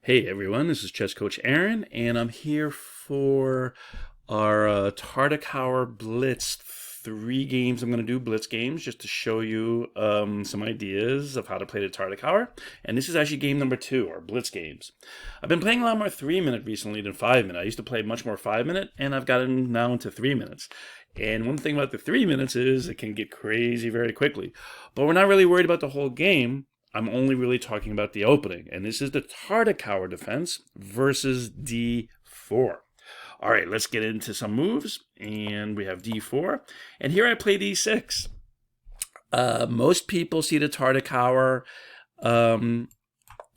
Hey everyone, this is Chess Coach Aaron, and I'm here for our Tartakower Blitz 3 games. I'm going to do Blitz games just to show you some ideas of how to play the Tartakower. And this is actually game number 2, or Blitz games. I've been playing a lot more 3-minute recently than 5-minute. I used to play much more 5-minute, and I've gotten now into 3 minutes. And one thing about the 3 minutes is it can get crazy very quickly. But we're not really worried about the whole game. I'm only really talking about the opening, and this is the Tartakower Defense versus D4. All right, let's get into some moves, and we have D4, and here I play D6. Most people see the Tartakower, D4,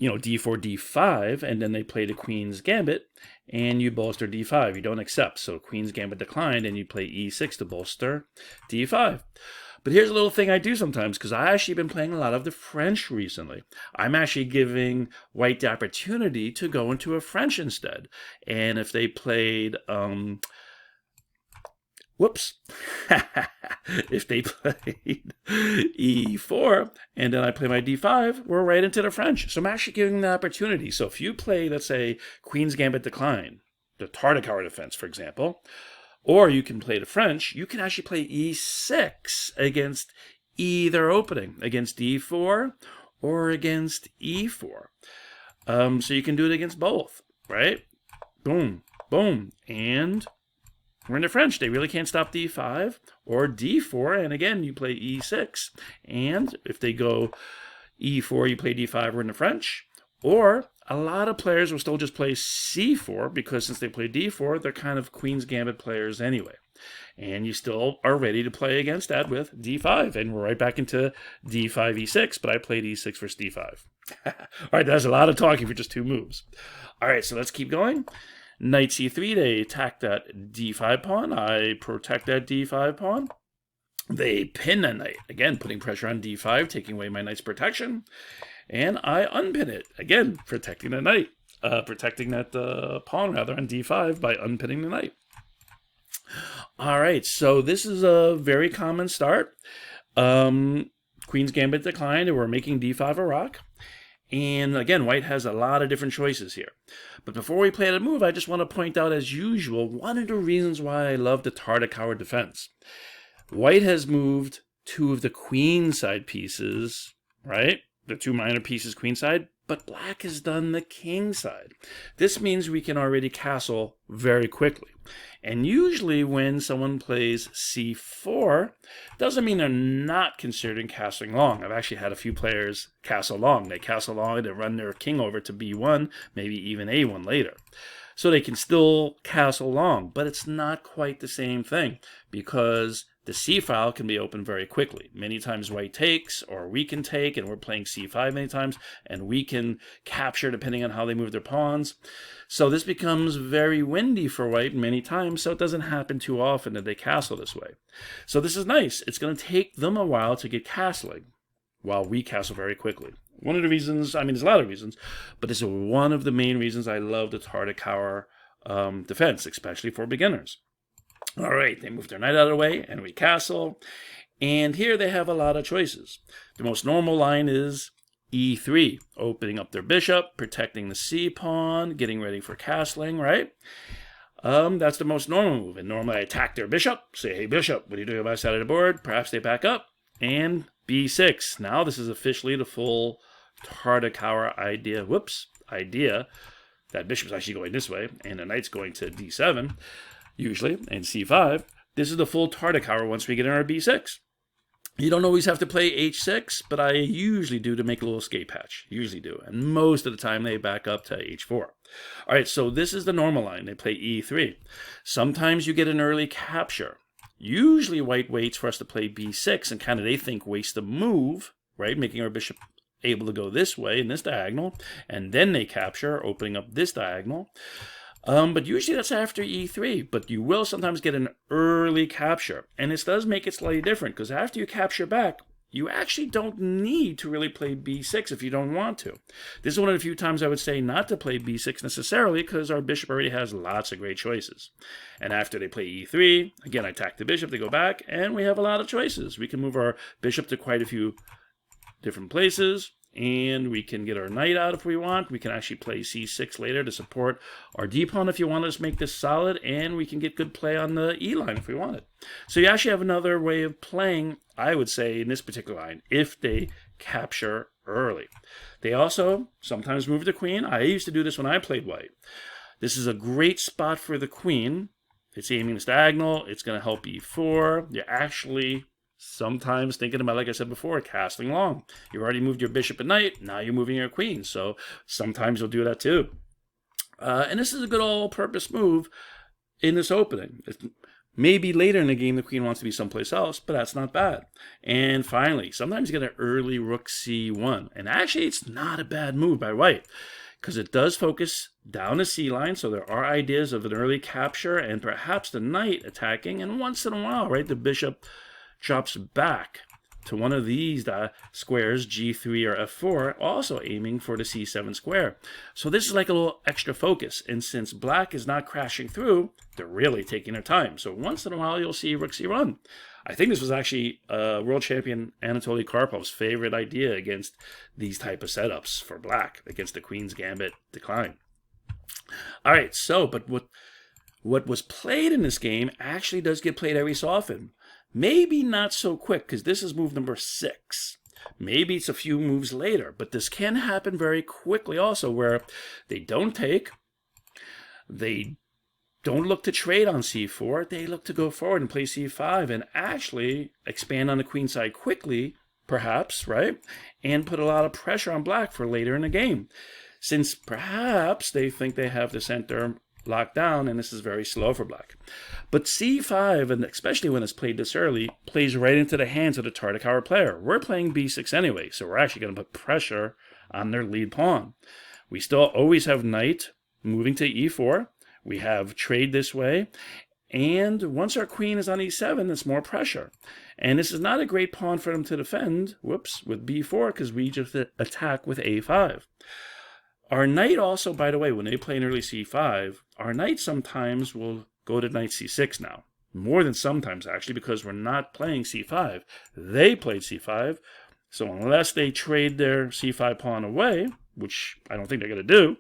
D5, and then they play the Queen's Gambit, and you bolster D5. You don't accept, so Queen's Gambit declined, and you play E6 to bolster D5. But here's a little thing I do sometimes, because I've actually been playing a lot of the French recently. I'm actually giving white the opportunity to go into a French instead. And if they played, if they played E4, and then I play my D5, we're right into the French. So I'm actually giving the opportunity. So if you play, let's say, Queen's Gambit decline, the Tartakower Defense, for example, or you can play the French, you can actually play E6 against either opening, against D4 or against E4. So you can do it against both, right? Boom, boom. And we're in the French. They really can't stop D5 or D4. And again, you play E6. And if they go E4, you play D5, we're in the French. Or a lot of players will still just play C4 because since they play D4, they're kind of Queen's Gambit players anyway. And you still are ready to play against that with D5. And we're right back into D5, E6, but I played E6 versus D5. All right, that's a lot of talking for just 2 moves. All right, so let's keep going. Knight C3, they attack that D5 pawn. I protect that D5 pawn. They pin that knight, again, putting pressure on D5, taking away my knight's protection. And I unpin it, again, protecting the knight, protecting that pawn, rather, on D5 by unpinning the knight. All right, so this is a very common start. Queen's Gambit declined, and we're making D5 a rock. And again, white has a lot of different choices here. But before we play the move, I just want to point out, as usual, one of the reasons why I love the Tartakower Defense. White has moved 2 of the queen side pieces, right? The 2 minor pieces queenside, but black has done the king side. This means we can already castle very quickly. And usually when someone plays C4, doesn't mean they're not considering castling long. I've actually had a few players castle long. They castle long, they run their king over to B1, maybe even A1 later. So they can still castle long, but it's not quite the same thing because the C file can be opened very quickly. Many times white takes, or we can take, and we're playing C5 many times, and we can capture depending on how they move their pawns. So this becomes very windy for white many times, so it doesn't happen too often that they castle this way. So this is nice. It's going to take them a while to get castling, while we castle very quickly. One of the reasons, there's a lot of reasons, but this is one of the main reasons I love the Tartakower defense, especially for beginners. All right, they move their knight out of the way, and we castle. And here they have a lot of choices. The most normal line is E3, opening up their bishop, protecting the C pawn, getting ready for castling, right? That's the most normal move. And normally I attack their bishop, say, hey, bishop, what are you doing on my side of the board? Perhaps they back up, and B6. Now this is officially the full Tartakower idea. That bishop's actually going this way, and the knight's going to D7. Usually, and C5, this is the full Tartakower once we get in our B6. You don't always have to play H6, but I usually do to make a little escape hatch. Usually do. And most of the time they back up to H4. All right, so this is the normal line. They play E3. Sometimes you get an early capture. Usually white waits for us to play B6 and kind of, they think, waste the move, right? Making our bishop able to go this way in this diagonal. And then they capture, opening up this diagonal. But usually that's after E3, but you will sometimes get an early capture. And this does make it slightly different, because after you capture back, you actually don't need to really play B6 if you don't want to. This is one of the few times I would say not to play B6 necessarily, because our bishop already has lots of great choices. And after they play E3, again, I attack the bishop, they go back, and we have a lot of choices. We can move our bishop to quite a few different places. and we can get our knight out if we want. We can actually play c6 later to support our d-pawn if you want us to make this solid, and we can get good play on the e-line if we want it. So you actually have another way of playing, I would say, in this particular line, if they capture early. They also sometimes move the queen. I used to do this when I played white. This is a great spot for the queen. It's aiming this diagonal. It's going to help e4. You're actually sometimes thinking about, like I said before, castling long. You've already moved your bishop and knight. Now you're moving your queen. So sometimes you'll do that too. And this is a good all-purpose move in this opening. Maybe later in the game the queen wants to be someplace else, but that's not bad. And finally, sometimes you get an early rook c1. And actually, it's not a bad move by white, because it does focus down the c-line, so there are ideas of an early capture and perhaps the knight attacking, and once in a while, right, the bishop drops back to one of these squares, g3 or f4, also aiming for the c7 square. So this is like a little extra focus, and since black is not crashing through, they're really taking their time. So once in a while, you'll see rook c1. I think this was actually world champion Anatoly Karpov's favorite idea against these type of setups for black, against the Queen's Gambit decline. All right, so, but what was played in this game actually does get played every so often. Maybe not so quick, because this is move number 6. Maybe it's a few moves later, but this can happen very quickly also, where they don't take, they don't look to trade on c4, they look to go forward and play c5 and actually expand on the queen side quickly, perhaps, right? And put a lot of pressure on black for later in the game, since perhaps they think they have the center locked down, and this is very slow for black. But c5, and especially when it's played this early, plays right into the hands of the Tartakower player. We're playing b6 anyway, so we're actually going to put pressure on their lead pawn. We still always have knight moving to e4. We have trade this way, and once our queen is on e7, it's more pressure. And this is not a great pawn for them to defend, whoops, with b4, because we just attack with a5. Our knight also, by the way, when they play an early c5, our knight sometimes will go to knight c6 now. More than sometimes, actually, because we're not playing c5. They played c5, so unless they trade their c5 pawn away, which I don't think they're going to do,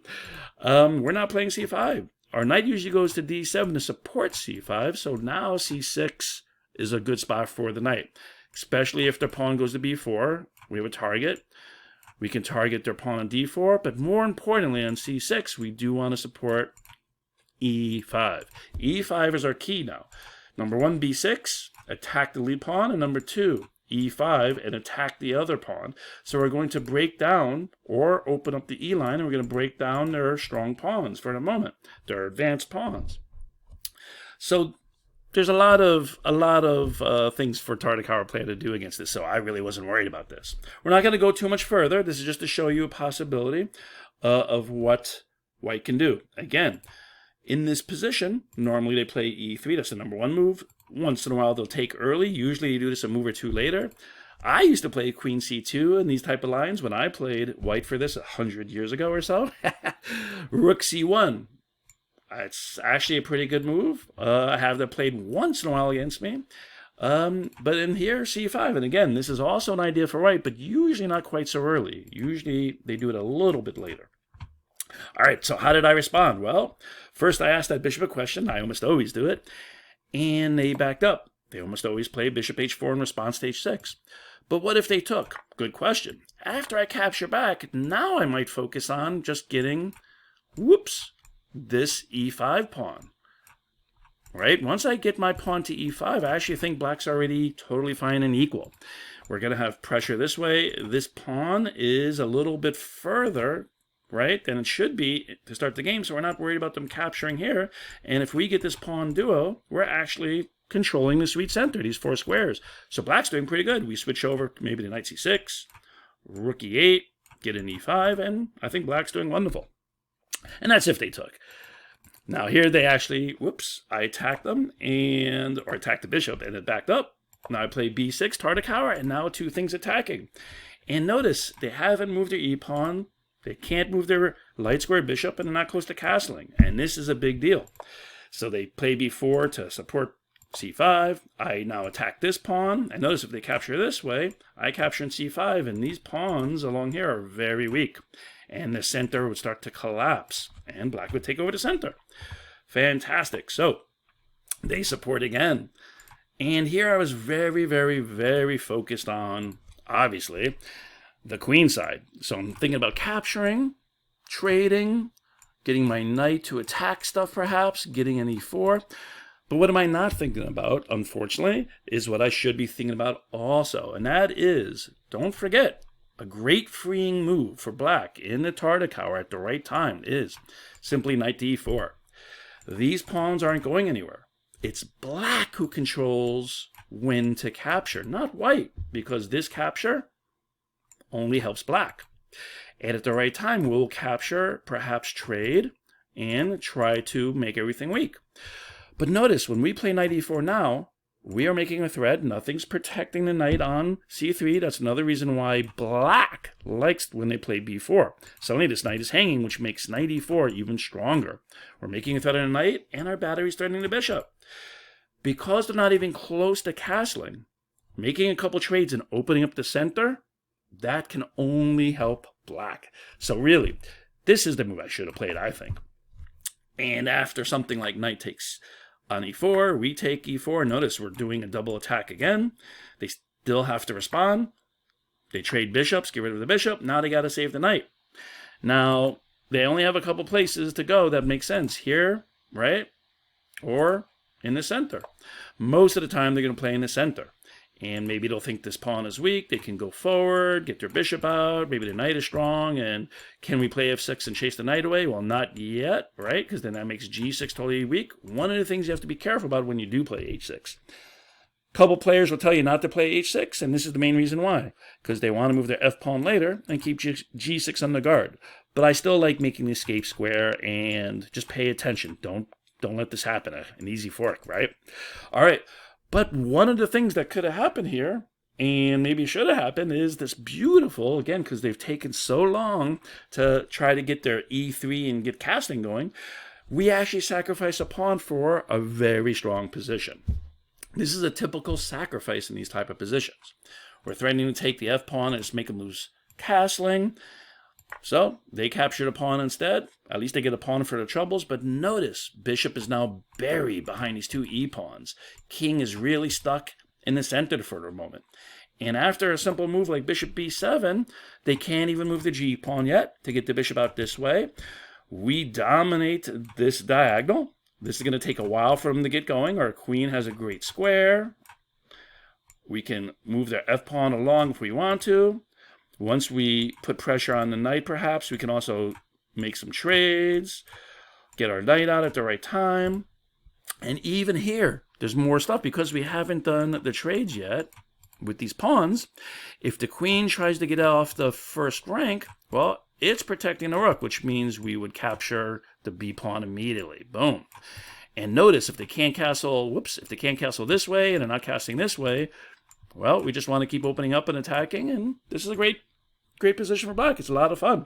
we're not playing c5. Our knight usually goes to d7 to support c5, so now c6 is a good spot for the knight, especially if their pawn goes to b4. We have a target. We can target their pawn on d4, but more importantly on c6, we do want to support e5. e5 is our key now. Number 1, b6, attack the lead pawn, and number 2, e5, and attack the other pawn. So we're going to break down or open up the e-line, and we're going to break down their strong pawns for the moment, their advanced pawns. So there's a lot of things for Tartakower player to do against this, so I really wasn't worried about this. We're not going to go too much further. This is just to show you a possibility of what white can do. Again, in this position, normally they play e3. That's the number 1 move. Once in a while, they'll take early. Usually, you do this a move or two later. I used to play queen c2 in these type of lines when I played white for this 100 years ago or so. Rook c1. It's actually a pretty good move. I have that played once in a while against me. But in here, c5. And again, this is also an idea for white, but usually not quite so early. Usually, they do it a little bit later. All right, so how did I respond? Well, first I asked that bishop a question. I almost always do it. And they backed up. They almost always play bishop h4 in response to h6. But what if they took? Good question. After I capture back, now I might focus on just getting, whoops, this e5 pawn. Right? Once I get my pawn to e5, I actually think black's already totally fine and equal. We're going to have pressure this way. This pawn is a little bit further, right, than it should be to start the game, so we're not worried about them capturing here. And if we get this pawn duo, we're actually controlling the sweet center, these 4 squares. So black's doing pretty good. We switch over maybe to knight c6, rook e8, get an e5, and I think black's doing wonderful. And that's if they took. Now here they actually, whoops, I attacked them, or attacked the bishop, and it backed up. Now I play b6, Tartakower, and now 2 things attacking. And notice, they haven't moved their e-pawn. They can't move their light square bishop, and they're not close to castling. And this is a big deal. So they play b4 to support c5. I now attack this pawn. And notice if they capture this way, I capture in c5, and these pawns along here are very weak. And the center would start to collapse, and black would take over the center. Fantastic. So they support again. And here I was very, very, very focused on, obviously, the queen side. So I'm thinking about capturing, trading, getting my knight to attack stuff perhaps, getting an e4. But what am I not thinking about, unfortunately, is what I should be thinking about also. And that is, don't forget, a great freeing move for black in the Tartakower at the right time is simply knight to e4. These pawns aren't going anywhere. It's black who controls when to capture, not white, because this capture only helps black. And at the right time, we'll capture, perhaps trade, and try to make everything weak. But notice, when we play knight e4 now, we are making a threat. Nothing's protecting the knight on c3. That's another reason why black likes when they play b4. Suddenly this knight is hanging, which makes knight e4 even stronger. We're making a threat on the knight, and our battery's threatening the bishop. Because they're not even close to castling, making a couple trades and opening up the center, that can only help black. So really, this is the move I should have played, I think. And after something like knight takes on e4, we take e4. Notice we're doing a double attack again. They still have to respond. They trade bishops, get rid of the bishop. Now they got to save the knight. Now, they only have a couple places to go that make sense. Here, right? Or in the center. Most of the time, they're going to play in the center. And maybe they'll think this pawn is weak. They can go forward, get their bishop out. Maybe the knight is strong. And can we play f6 and chase the knight away? Well, not yet, right? Because then that makes g6 totally weak. One of the things you have to be careful about when you do play h6. A couple players will tell you not to play h6, and this is the main reason why. Because they want to move their f pawn later and keep g6 on the guard. But I still like making the escape square and just pay attention. Don't let this happen. An easy fork, right? All right. But one of the things that could have happened here, and maybe should have happened, is this beautiful, again, because they've taken so long to try to get their e3 and get casting going, we actually sacrifice a pawn for a very strong position. This is a typical sacrifice in these type of positions. We're threatening to take the f pawn and just make them lose castling. So they captured a pawn instead. At least they get a pawn for the troubles. But notice, bishop is now buried behind these two e-pawns. King is really stuck in the center for the moment. And after a simple move like bishop b7, they can't even move the g-pawn yet to get the bishop out this way. We dominate this diagonal. This is going to take a while for them to get going. Our queen has a great square. We can move their f-pawn along if we want to. Once we put pressure on the knight, perhaps, we can also make some trades, get our knight out at the right time. And even here, there's more stuff because we haven't done the trades yet with these pawns. If the queen tries to get off the first rank, well, it's protecting the rook, which means we would capture the b pawn immediately. Boom. And notice if they can't castle, if they can't castle this way and they're not casting this way, well, we just want to keep opening up and attacking, and this is a great position for black. It's a lot of fun.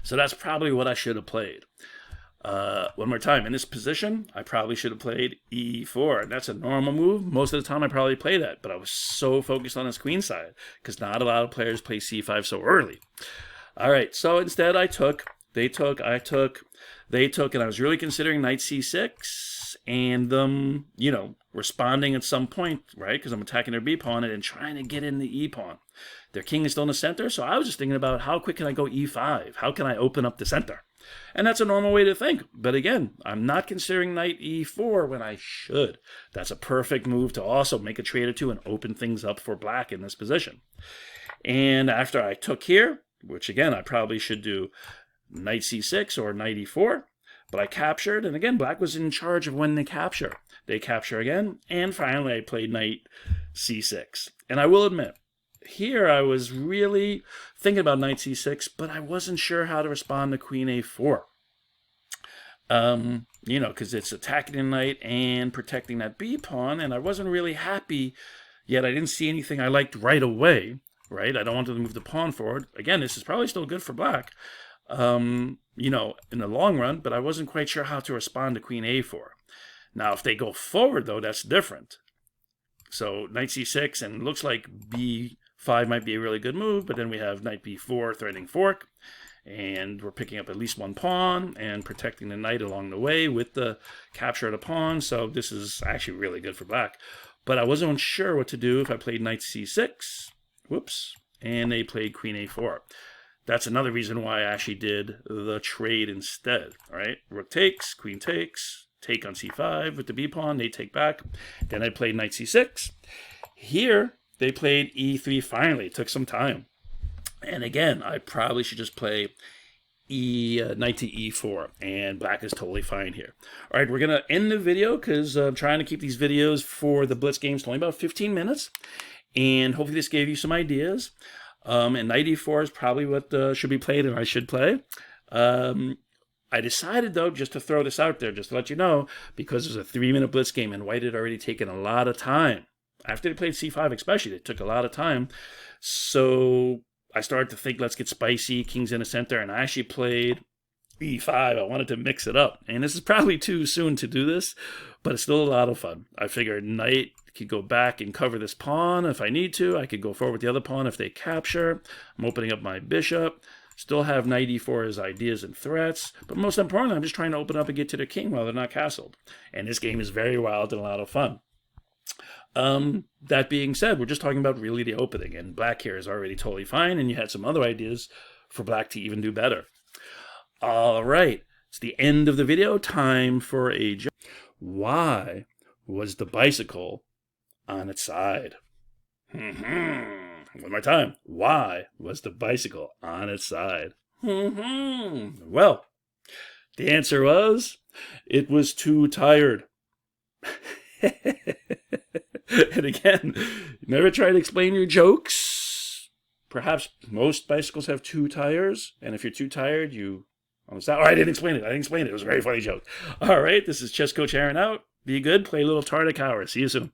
So that's probably what I should have played. One more time. In this position, I probably should have played e4. And that's a normal move. Most of the time, I probably play that. But I was so focused on his queen side because not a lot of players play c5 so early. All right. So instead, they took, and I was really considering knight c6 and them, responding at some point, right? Because I'm attacking their b pawn and then trying to get in the e pawn. Their king is still in the center, so I was just thinking about how quick can I go e5? How can I open up the center? And that's a normal way to think. But again, I'm not considering knight e4 when I should. That's a perfect move to also make a trade or two and open things up for black in this position. And after I took here, which again, I probably should do knight c6 or knight e4, but I captured, and again, black was in charge of when they capture. They capture again, and finally I played knight c6. And I will admit, here I was really thinking about knight c6, but I wasn't sure how to respond to queen a4. Because it's attacking the knight and protecting that b pawn, and I wasn't really happy, yet I didn't see anything I liked right away, right? I don't want to move the pawn forward. Again, this is probably still good for black, in the long run, but I wasn't quite sure how to respond to queen a4. Now, if they go forward, though, that's different. So knight c6, and it looks like b5 might be a really good move, but then we have knight b4 threatening fork, and we're picking up at least one pawn and protecting the knight along the way with the capture of the pawn. So this is actually really good for black. But I wasn't sure what to do if I played knight c6, whoops, and they played queen a4. That's another reason why I actually did the trade instead. All right, rook takes, queen takes, take on c5 with the b pawn, they take back. Then I played knight c6. Here, they played e3 finally. It took some time. And again, I probably should just play knight to e4, and black is totally fine here. All right, we're going to end the video because I'm trying to keep these videos for the Blitz games to only about 15 minutes. And hopefully this gave you some ideas. And knight e4 is probably what should be played and I should play. I decided, though, just to throw this out there, just to let you know, because it was a 3-minute Blitz game and white had already taken a lot of time. After they played c5 especially, it took a lot of time. So I started to think, let's get spicy, king's in the center, and I actually played e5. I wanted to mix it up. And this is probably too soon to do this, but it's still a lot of fun. I figured knight could go back and cover this pawn if I need to. I could go forward with the other pawn if they capture. I'm opening up my bishop. Still have knight e4 as ideas and threats, but most importantly, I'm just trying to open up and get to the king while they're not castled. And this game is very wild and a lot of fun. That being said, we're just talking about really the opening, and black here is already totally fine, and you had some other ideas for black to even do better. All right, it's the end of the video. Time for a joke. Why was the bicycle on its side? One more time. Why was the bicycle on its side? Well, the answer was, it was too tired. And again, never try to explain your jokes. Perhaps most bicycles have 2 tires, and if you're too tired, you... Oh, I didn't explain it. It was a very funny joke. All right, this is Chess Coach Aaron out. Be good. Play a little Tartakower. See you soon.